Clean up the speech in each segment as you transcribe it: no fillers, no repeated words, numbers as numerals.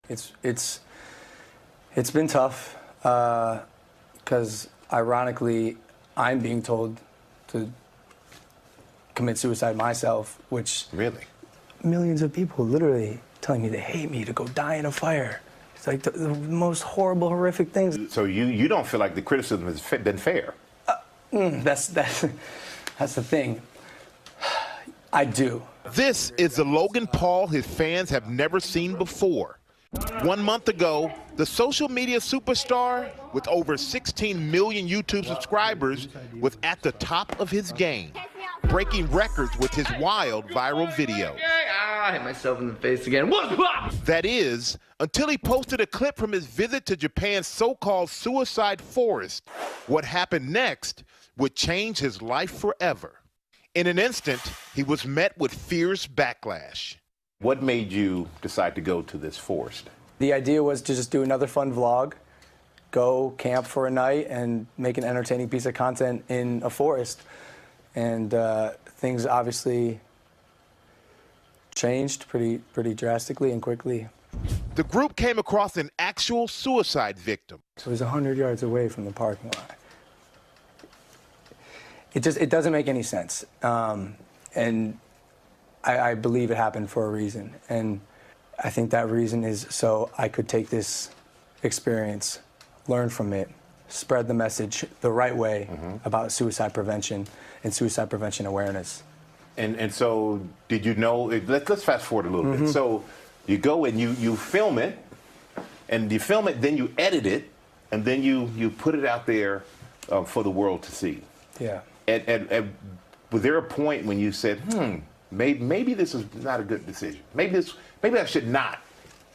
It's been tough because ironically, I'm being told to commit suicide myself, which really millions of people literally telling me they hate me to go die in a fire. It's like the most horrible, horrific things. So you don't feel like the criticism has been fair? That's the thing. I do. This is the Logan Paul his fans have never seen before. 1 month ago, the social media superstar with over 16 million YouTube subscribers was at the top of his game, breaking records with his wild viral video. I hit myself in the face again. That is, until he posted a clip from his visit to Japan's so-called suicide forest. What happened next would change his life forever. In an instant, he was met with fierce backlash. What made you decide to go to this forest? The idea was to just do another fun vlog, go camp for a night, and make an entertaining piece of content in a forest. And things obviously changed pretty drastically and quickly. The group came across an actual suicide victim. So it was 100 yards away from the parking lot. It doesn't make any sense. And I believe it happened for a reason. And I think that reason is so I could take this experience, learn from it, spread the message the right way about suicide prevention and suicide prevention awareness. And so did you know, let's fast forward a little bit. So you go and you film it, and you film it, then you edit it, and then you put it out there for the world to see. Yeah. And was there a point when you said, maybe this is not a good decision. Maybe I should not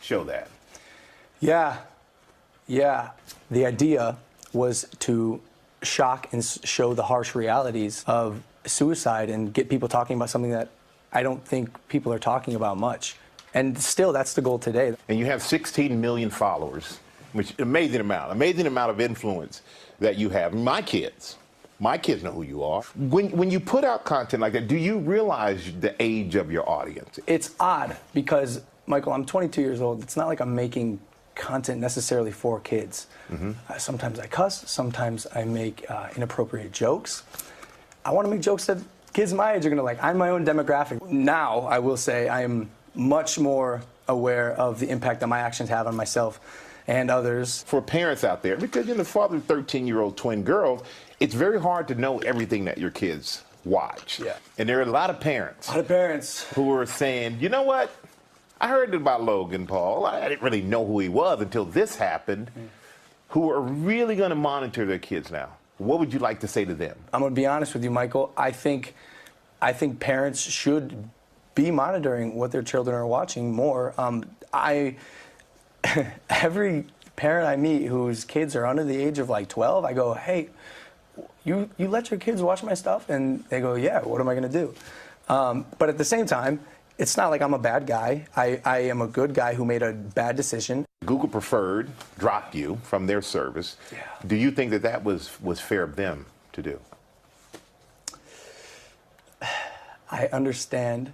show that. Yeah. The idea was to shock and show the harsh realities of suicide and get people talking about something that I don't think people are talking about much. And still, that's the goal today. And you have 16 million followers, which amazing amount of influence that you have. My kids know who you are. When you put out content like that, do you realize the age of your audience? It's odd because, Michael, I'm 22 years old. It's not like I'm making content necessarily for kids. Sometimes I cuss, sometimes I make inappropriate jokes. I want to make jokes that kids my age are going to like. I'm my own demographic. Now, I will say I am much more aware of the impact that my actions have on myself and others. For parents out there, because you're the father of 13-year-old twin girls, it's very hard to know everything that your kids watch. Yeah. And there are a lot of parents. Who are saying, you know what? I heard about Logan Paul. I didn't really know who he was until this happened. Who are really going to monitor their kids now. What would you like to say to them? I'm going to be honest with you, Michael. I think parents should be monitoring what their children are watching more. Every parent I meet whose kids are under the age of like 12, I go, hey, you let your kids watch my stuff? And they go, yeah, what am I going to do? But at the same time, it's not like I'm a bad guy. I am a good guy who made a bad decision. Google Preferred dropped you from their service. Yeah. Do you think that was fair of them to do? I understand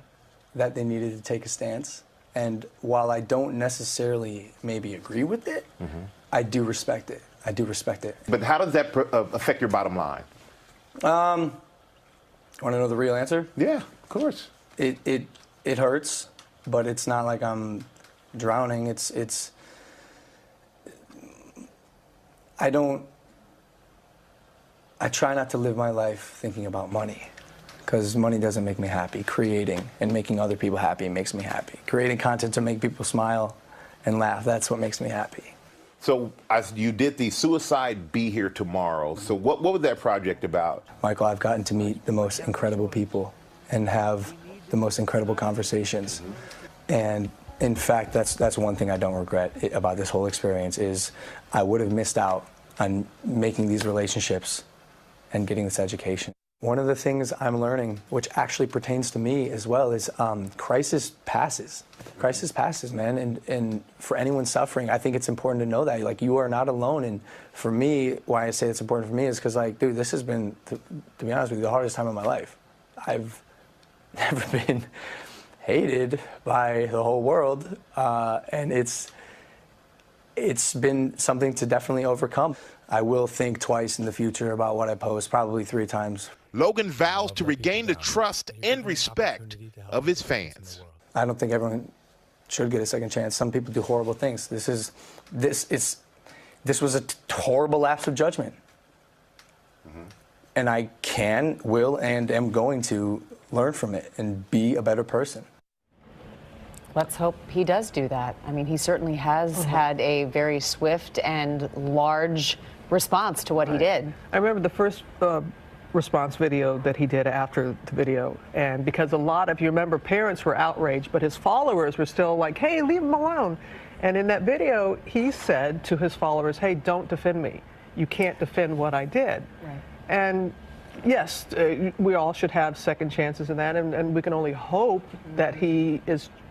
that they needed to take a stance. And while I don't necessarily maybe agree with it, I do respect it. I do respect it. But how does that affect your bottom line? Want to know the real answer? Yeah, of course. It hurts, but it's not like I'm drowning. I try not to live my life thinking about money, because money doesn't make me happy. Creating and making other people happy makes me happy. Creating content to make people smile and laugh, that's what makes me happy. So you did the Suicide Be Here Tomorrow. So what was that project about? Michael, I've gotten to meet the most incredible people and have the most incredible conversations. And in fact, that's one thing I don't regret about this whole experience is I would have missed out on making these relationships and getting this education. One of the things I'm learning, which actually pertains to me as well, is crisis passes. Crisis passes, man. And for anyone suffering, I think it's important to know that. Like, you are not alone. And for me, why I say it's important for me is because, like, dude, this has been, to be honest with you, the hardest time of my life. I've never been hated by the whole world. And it's it's been something to definitely overcome. I will think twice in the future about what I post, probably 3 times. Logan vows to regain the trust and respect of his fans. I don't think everyone should get a second chance. Some people do horrible things. This was a horrible lapse of judgment. And I can, will, and am going to learn from it and be a better person. Let's hope he does do that. I mean, he certainly has had a very swift and large response to what he did. I remember the first response video that he did after the video, and because a lot of, you remember, parents were outraged, but his followers were still like, hey, leave him alone. And in that video, he said to his followers, hey, don't defend me. You can't defend what I did. Right. And yes, we all should have second chances in that, and we can only hope that he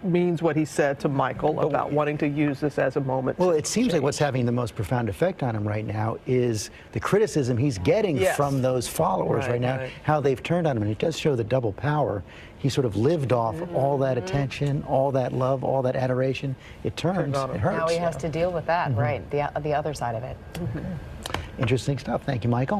means what he said to Michael about wanting to use this as a moment. Well, it seems like what's having the most profound effect on him right now is the criticism he's getting from those followers right now, how they've turned on him, and it does show the double power. He sort of lived off all that attention, all that love, all that adoration. It turns, it hurts. Now he has to deal with that, right, the other side of it. Interesting stuff. Thank you, Michael.